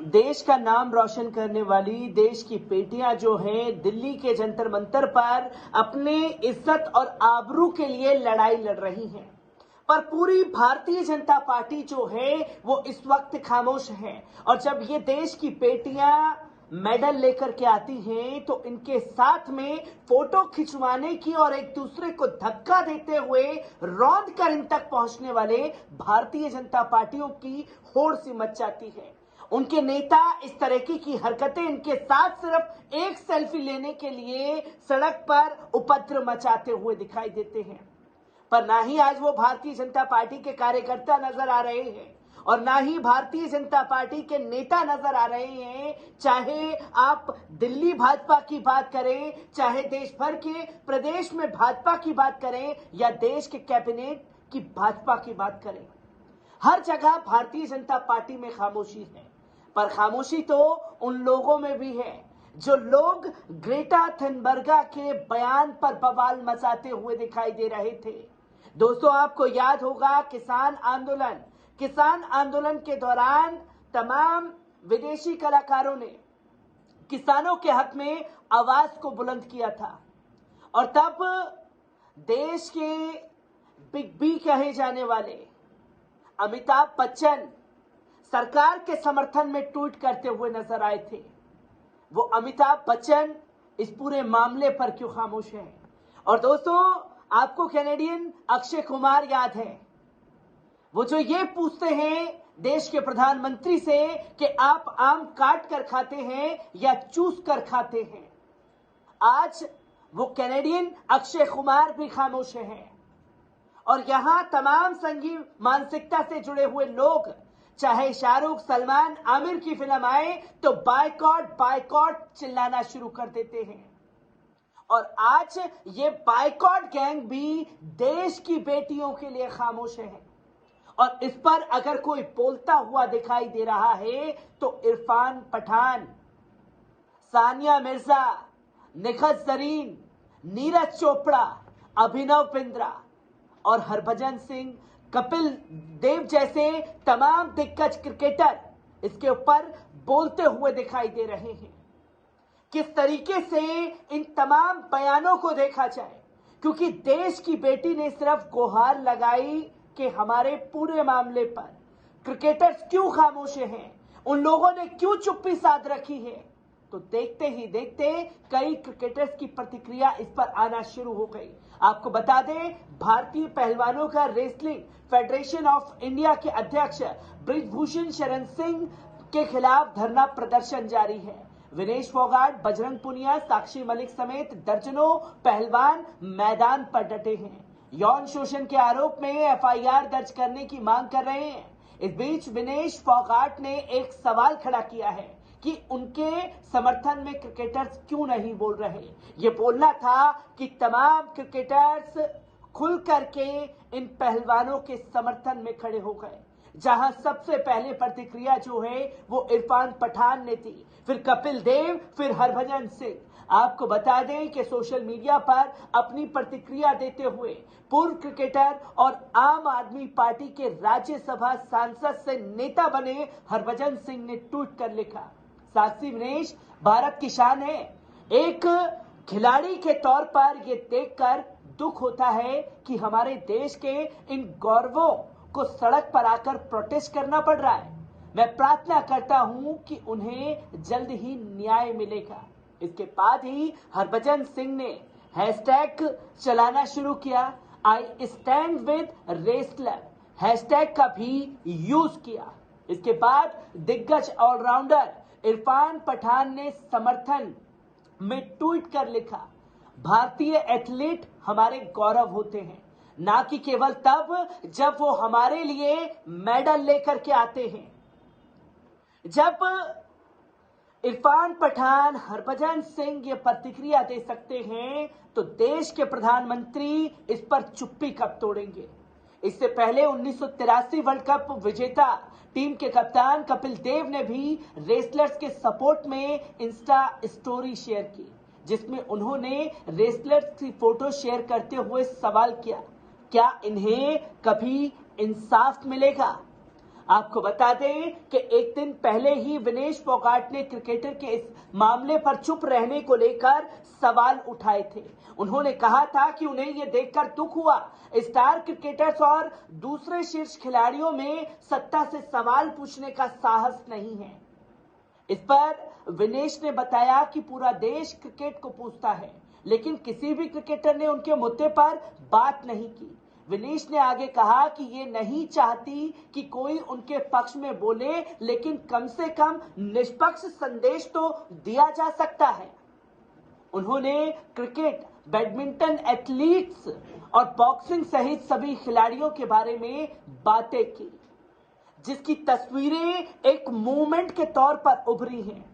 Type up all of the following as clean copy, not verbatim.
देश का नाम रोशन करने वाली देश की बेटियां जो हैं दिल्ली के जंतर मंतर पर अपने इज्जत और आबरू के लिए लड़ाई लड़ रही हैं। पर पूरी भारतीय जनता पार्टी जो है वो इस वक्त खामोश है। और जब ये देश की बेटियां मेडल लेकर के आती हैं तो इनके साथ में फोटो खिंचवाने की और एक दूसरे को धक्का देते हुए रौंद कर इन तक पहुंचने वाले भारतीय जनता पार्टियों की होड़ सी मच जाती है। उनके नेता इस तरह की हरकतें इनके साथ सिर्फ एक सेल्फी लेने के लिए सड़क पर उपद्रव मचाते हुए दिखाई देते हैं। पर ना ही आज वो भारतीय जनता पार्टी के कार्यकर्ता नजर आ रहे हैं और ना ही भारतीय जनता पार्टी के नेता नजर आ रहे हैं। चाहे आप दिल्ली भाजपा की बात करें, चाहे देश भर के प्रदेश में भाजपा की बात करें या देश के कैबिनेट की भाजपा की बात करें, हर जगह भारतीय जनता पार्टी में खामोशी है। पर खामोशी तो उन लोगों में भी है जो लोग ग्रेटा थनबर्ग के बयान पर बवाल मचाते हुए दिखाई दे रहे थे। दोस्तों, आपको याद होगा किसान आंदोलन के दौरान तमाम विदेशी कलाकारों ने किसानों के हक में आवाज को बुलंद किया था और तब देश के बिग बी कहे जाने वाले अमिताभ बच्चन सरकार के समर्थन में ट्वीट करते हुए नजर आए थे। वो अमिताभ बच्चन इस पूरे मामले पर क्यों खामोश हैं? और दोस्तों, आपको कैनेडियन अक्षय कुमार याद है, वो जो ये पूछते हैं देश के प्रधानमंत्री से कि आप आम काट कर खाते हैं या चूस कर खाते हैं। आज वो कैनेडियन अक्षय कुमार भी खामोश हैं और यहां तमाम संघी मानसिकता से जुड़े हुए लोग, चाहे शाहरुख, सलमान, आमिर की फिल्म आए तो बायकॉट चिल्लाना शुरू कर देते हैं। और आज ये बायकॉट गैंग भी देश की बेटियों के लिए खामोश है। और इस पर अगर कोई बोलता हुआ दिखाई दे रहा है तो इरफान पठान, सानिया मिर्जा, निखत जरीन, नीरज चोपड़ा, अभिनव बिंद्रा और हरभजन सिंह, कपिल देव जैसे तमाम दिग्गज क्रिकेटर इसके ऊपर बोलते हुए दिखाई दे रहे हैं। किस तरीके से इन तमाम बयानों को देखा जाए, क्योंकि देश की बेटी ने सिर्फ गुहार लगाई कि हमारे पूरे मामले पर क्रिकेटर्स क्यों खामोश हैं, उन लोगों ने क्यों चुप्पी साध रखी है, तो देखते ही देखते कई क्रिकेटर्स की प्रतिक्रिया इस पर आना शुरू हो गई। आपको बता दें, भारतीय पहलवानों का रेसलिंग फेडरेशन ऑफ इंडिया के अध्यक्ष ब्रिजभूषण शरण सिंह के खिलाफ धरना प्रदर्शन जारी है। विनेश फोगाट, बजरंग पुनिया, साक्षी मलिक समेत दर्जनों पहलवान मैदान पर डटे हैं। यौन शोषण के आरोप में एफआईआर दर्ज करने की मांग कर रहे हैं। इस बीच विनेश फोगाट ने एक सवाल खड़ा किया है कि उनके समर्थन में क्रिकेटर्स क्यों नहीं बोल रहे। ये बोलना था कि तमाम क्रिकेटर्स खुल करके इन पहलवानों के समर्थन में खड़े हो गए। जहां सबसे पहले प्रतिक्रिया जो है वो इरफान पठान ने दी, फिर कपिल देव, फिर हरभजन सिंह। आपको बता दें कि सोशल मीडिया पर अपनी प्रतिक्रिया देते हुए पूर्व क्रिकेटर और आम आदमी पार्टी के राज्यसभा सांसद से नेता बने हरभजन सिंह ने ट्वीट कर लिखा, साक्षी विनेश भारत की शान है। एक खिलाड़ी के तौर पर यह देखकर दुख होता है कि हमारे देश के इन गौरवों को सड़क पर आकर प्रोटेस्ट करना पड़ रहा है। मैं प्रार्थना करता हूं कि उन्हें जल्द ही न्याय मिलेगा। इसके बाद ही हरभजन सिंह ने हैशटैग चलाना शुरू किया, I stand with wrestler hashtag का भी यूज किया। इसके बाद दिग्गज ऑलराउंडर इरफान पठान ने समर्थन में ट्वीट कर लिखा, भारतीय एथलीट हमारे गौरव होते हैं, ना कि केवल तब जब वो हमारे लिए मेडल लेकर के आते हैं। जब इरफान पठान, हरभजन सिंह ये प्रतिक्रिया दे सकते हैं तो देश के प्रधानमंत्री इस पर चुप्पी कब तोड़ेंगे। इससे पहले 1983 वर्ल्ड कप विजेता टीम के कप्तान कपिल देव ने भी रेसलर्स के सपोर्ट में इंस्टा स्टोरी शेयर की, जिसमें उन्होंने रेसलर्स की फोटो शेयर करते हुए सवाल किया, क्या इन्हें कभी इंसाफ मिलेगा। आपको बता दें कि एक दिन पहले ही विनेश फोगाट ने क्रिकेटर के इस मामले पर चुप रहने को लेकर सवाल उठाए थे। उन्होंने कहा था कि उन्हें यह देखकर दुख हुआ स्टार क्रिकेटर्स और दूसरे शीर्ष खिलाड़ियों में सत्ता से सवाल पूछने का साहस नहीं है। इस पर विनेश ने बताया कि पूरा देश क्रिकेट को पूछता है, लेकिन किसी भी क्रिकेटर ने उनके मुद्दे पर बात नहीं की। विनेश ने आगे कहा कि ये नहीं चाहती कि कोई उनके पक्ष में बोले, लेकिन कम से कम निष्पक्ष संदेश तो दिया जा सकता है। उन्होंने क्रिकेट, बैडमिंटन एथलीट्स और बॉक्सिंग सहित सभी खिलाड़ियों के बारे में बातें की, जिसकी तस्वीरें एक मूवमेंट के तौर पर उभरी हैं।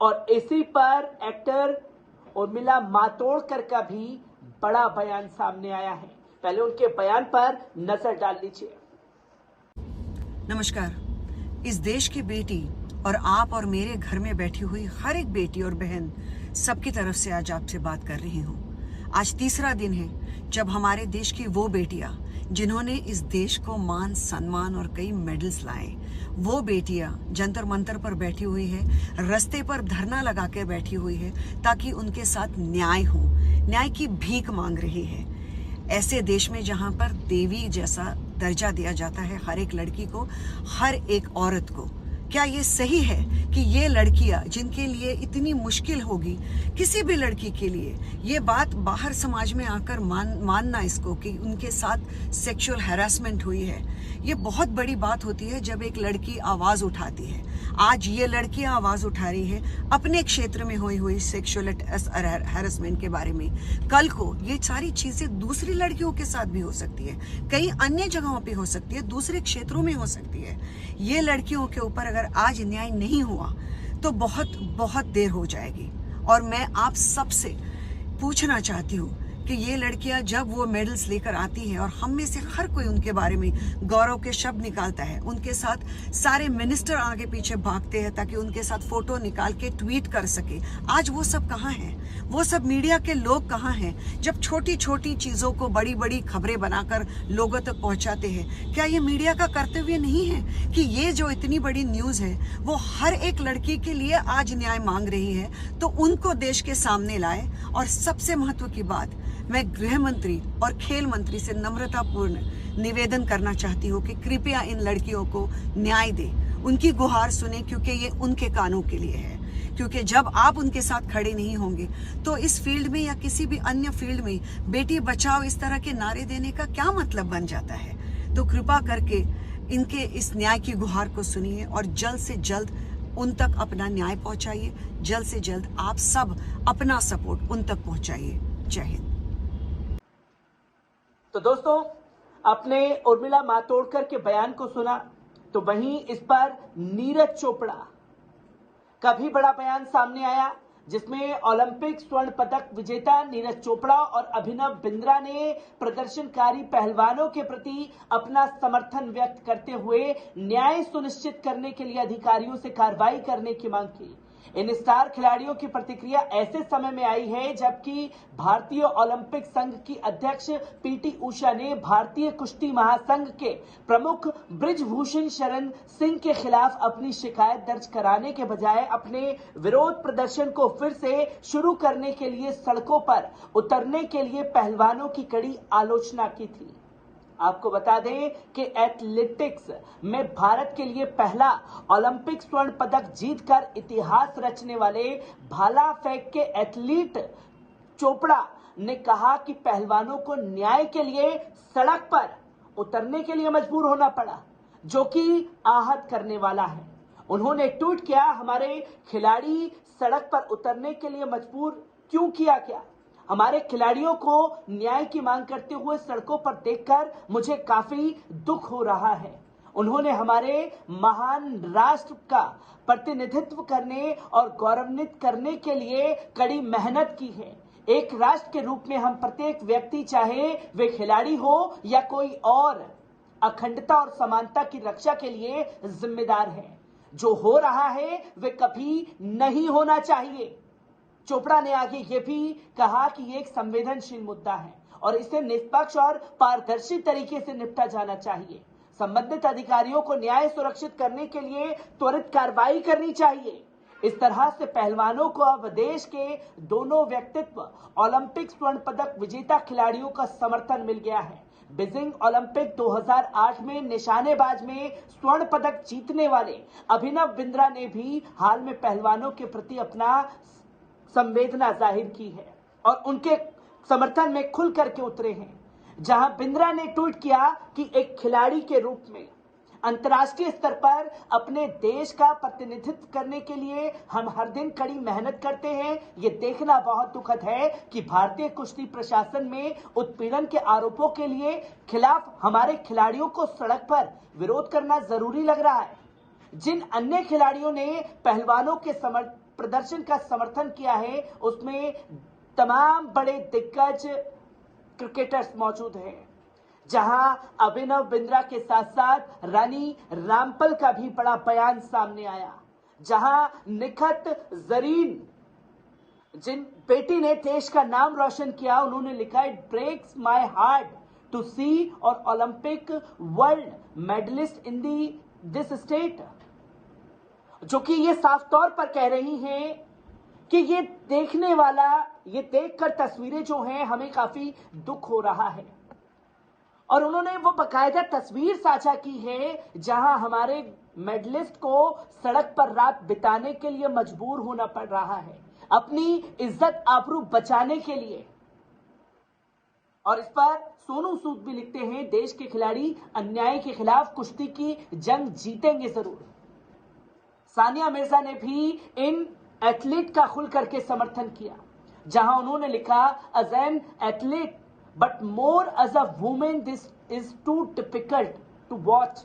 और इसी पर एक्टर उर्मिला मातोंडकर का भी बड़ा बयान सामने आया है। पहले उनके बयान पर नजर डाल लीजिए। नमस्कार। इस देश की बेटी और आप और मेरे घर में बैठी हुई हर एक बेटी और बहन सबकी तरफ से आज आपसे बात कर रही हूँ। आज तीसरा दिन है जब हमारे देश की वो बेटियां जिन्होंने इस देश को मान सम्मान और कई मेडल्स लाए, वो बेटियां जंतर मंतर पर बैठी हुई है, रास्ते पर धरना लगा के बैठी हुई है ताकि उनके साथ न्याय हो, न्याय की भीख मांग रही है। ऐसे देश में जहां पर देवी जैसा दर्जा दिया जाता है हर एक लड़की को, हर एक औरत को, क्या ये सही है कि ये लड़कियां जिनके लिए इतनी मुश्किल होगी, किसी भी लड़की के लिए ये बात बाहर समाज में आकर मानना इसको कि उनके साथ सेक्सुअल हैरेसमेंट हुई है, ये बहुत बड़ी बात होती है जब एक लड़की आवाज उठाती है। आज ये लड़कियां आवाज उठा रही है अपने क्षेत्र में हुई सेक्सुअल हैरेसमेंट के बारे में। कल को ये सारी चीजें दूसरी लड़कियों के साथ भी हो सकती है, कई अन्य जगहों पे हो सकती है, दूसरे क्षेत्रों में हो सकती है। ये लड़कियों के ऊपर अगर आज न्याय नहीं हुआ तो बहुत बहुत देर हो जाएगी। और मैं आप सबसे पूछना चाहती हूँ कि ये लड़कियां जब वो मेडल्स लेकर आती हैं और हम में से हर कोई उनके बारे में गौरव के शब्द निकालता है, उनके साथ सारे मिनिस्टर आगे पीछे भागते हैं ताकि उनके साथ फोटो निकाल के ट्वीट कर सके, आज वो सब कहाँ हैं? वो सब मीडिया के लोग कहाँ हैं जब छोटी छोटी चीजों को बड़ी बड़ी खबरें बनाकर लोगों तक पहुंचाते हैं? क्या ये मीडिया का कर्तव्य नहीं है कि ये जो इतनी बड़ी न्यूज है वो हर एक लड़की के लिए आज न्याय मांग रही है तो उनको देश के सामने लाए? और सबसे महत्व की बात, मैं गृह मंत्री और खेल मंत्री से नम्रतापूर्ण निवेदन करना चाहती हूँ कि कृपया इन लड़कियों को न्याय दे, उनकी गुहार सुने, क्योंकि ये उनके कानों के लिए है। क्योंकि जब आप उनके साथ खड़े नहीं होंगे तो इस फील्ड में या किसी भी अन्य फील्ड में बेटी बचाओ इस तरह के नारे देने का क्या मतलब बन जाता है? तो कृपा करके इनके इस न्याय की गुहार को सुनिए और जल्द से जल्द उन तक अपना न्याय पहुंचाइए। जल्द से जल्द आप सब अपना सपोर्ट उन तक पहुंचाइए। जय हिंद। तो दोस्तों, आपने उर्मिला मातोंडकर के बयान को सुना, तो वहीं इस पर नीरज चोपड़ा का भी बड़ा बयान सामने आया, जिसमें ओलंपिक स्वर्ण पदक विजेता नीरज चोपड़ा और अभिनव बिंद्रा ने प्रदर्शनकारी पहलवानों के प्रति अपना समर्थन व्यक्त करते हुए न्याय सुनिश्चित करने के लिए अधिकारियों से कार्रवाई करने की मांग की। इन स्टार खिलाड़ियों की प्रतिक्रिया ऐसे समय में आई है जबकि भारतीय ओलंपिक संघ की अध्यक्ष पीटी उषा ने भारतीय कुश्ती महासंघ के प्रमुख बृजभूषण शरण सिंह के खिलाफ अपनी शिकायत दर्ज कराने के बजाय अपने विरोध प्रदर्शन को फिर से शुरू करने के लिए सड़कों पर उतरने के लिए पहलवानों की कड़ी आलोचना की थी। आपको बता दें कि एथलेटिक्स में भारत के लिए पहला ओलंपिक स्वर्ण पदक जीतकर इतिहास रचने वाले भाला फेंक के एथलीट चोपड़ा ने कहा कि पहलवानों को न्याय के लिए सड़क पर उतरने के लिए मजबूर होना पड़ा, जो कि आहत करने वाला है। उन्होंने ट्वीट किया, हमारे खिलाड़ी सड़क पर उतरने के लिए मजबूर क्यों किया गया? हमारे खिलाड़ियों को न्याय की मांग करते हुए सड़कों पर देखकर मुझे काफी दुख हो रहा है। उन्होंने हमारे महान राष्ट्र का प्रतिनिधित्व करने और गौरवान्वित करने के लिए कड़ी मेहनत की है। एक राष्ट्र के रूप में हम प्रत्येक व्यक्ति, चाहे वे खिलाड़ी हो या कोई और, अखंडता और समानता की रक्षा के लिए जिम्मेदार है। जो हो रहा है वे कभी नहीं होना चाहिए। चोपड़ा ने आगे ये भी कहा कि ये एक संवेदनशील मुद्दा है और इसे निष्पक्ष और पारदर्शी तरीके से निपटा जाना चाहिए। संबंधित अधिकारियों को न्याय सुरक्षित करने के लिए त्वरित कार्रवाई करनी चाहिए। इस तरह से पहलवानों को अब देश के दोनों व्यक्तित्व ओलंपिक स्वर्ण पदक विजेता खिलाड़ियों का समर्थन मिल गया है। बीजिंग ओलंपिक 2008 में निशानेबाज में स्वर्ण पदक जीतने वाले अभिनव बिंद्रा ने भी हाल में पहलवानों के प्रति अपना संवेदना जाहिर की है और उनके समर्थन में खुल करके उतरे हैं। जहां बिंद्रा ने ट्वीट किया कि एक खिलाड़ी के रूप में अंतर्राष्ट्रीय स्तर पर अपने देश का प्रतिनिधित्व करने के लिए हम हर दिन कड़ी मेहनत करते हैं। ये देखना बहुत दुखद है कि भारतीय कुश्ती प्रशासन में उत्पीड़न के आरोपों के लिए खिलाफ हमारे खिलाड़ियों को सड़क पर विरोध करना जरूरी लग रहा है। जिन अन्य खिलाड़ियों ने पहलवानों के प्रदर्शन का समर्थन किया है उसमें तमाम बड़े दिग्गज क्रिकेटर्स मौजूद हैं। जहां अभिनव बिंद्रा के साथ साथ रानी रामपाल का भी बड़ा बयान सामने आया। जहां निखत जरीन, जिन बेटी ने देश का नाम रोशन किया, उन्होंने लिखा it breaks my heart to see और Olympic world medallist in this state, जो कि ये साफ तौर पर कह रही हैं कि ये देखने वाला, ये देखकर तस्वीरें जो हैं हमें काफी दुख हो रहा है। और उन्होंने वो बकायदा तस्वीर साझा की है जहां हमारे मेडलिस्ट को सड़क पर रात बिताने के लिए मजबूर होना पड़ रहा है अपनी इज्जत आबरू बचाने के लिए। और इस पर सोनू सूद भी लिखते हैं, देश के खिलाड़ी अन्याय के खिलाफ कुश्ती की जंग जीतेंगे जरूर। सानिया मिर्जा ने भी इन एथलीट का खुल करके समर्थन किया, जहां उन्होंने लिखा as an athlete but more as a women this is too difficult to watch,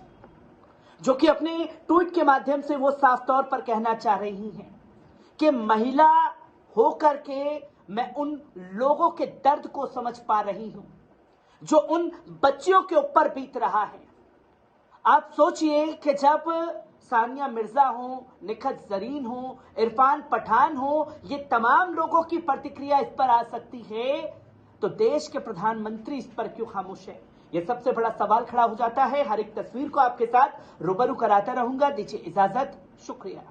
जो कि अपने ट्वीट के माध्यम से वो साफ तौर पर कहना चाह रही हैं कि महिला होकर के मैं उन लोगों के दर्द को समझ पा रही हूं जो उन बच्चियों के ऊपर बीत रहा है। आप सोचिए कि जब सानिया मिर्जा हो, निखत जरीन हो, इरफान पठान हो, ये तमाम लोगों की प्रतिक्रिया इस पर आ सकती है, तो देश के प्रधानमंत्री इस पर क्यों खामोश है? ये सबसे बड़ा सवाल खड़ा हो जाता है। हर एक तस्वीर को आपके साथ रूबरू कराता रहूंगा। दीजिए इजाजत, शुक्रिया।